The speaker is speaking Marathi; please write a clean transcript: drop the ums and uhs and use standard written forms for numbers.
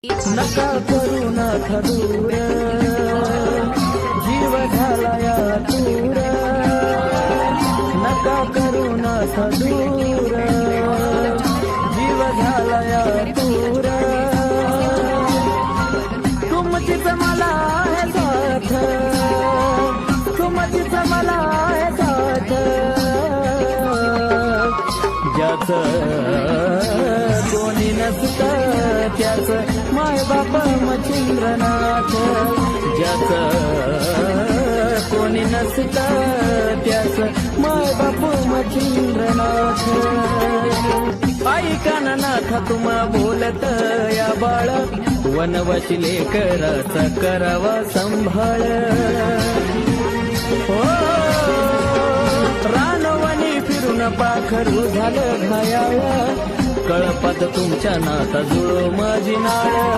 नका करू नका दूर, जीव झाला या दूर. नका करू नका दूर, जीव झाला या दूर. तुमचीच मला आहे साथ, तुमचीच मला आहे साथ. ज्याचं कोणी नसतं त्याच माय बाप मच्छिंद्रनाथ. ज्याचं कोणी नसतं त्याच माय बाप मच्छिंद्रनाथ. ऐका ना नाथ तुम्हा बोलत या बाळ, वनवासी लेकराचा करावा संभाळ. हो रानवनी फिरून पाखरू झालं घायाळ, कळपात तुमच्या नाता जुळो माझी नाळ.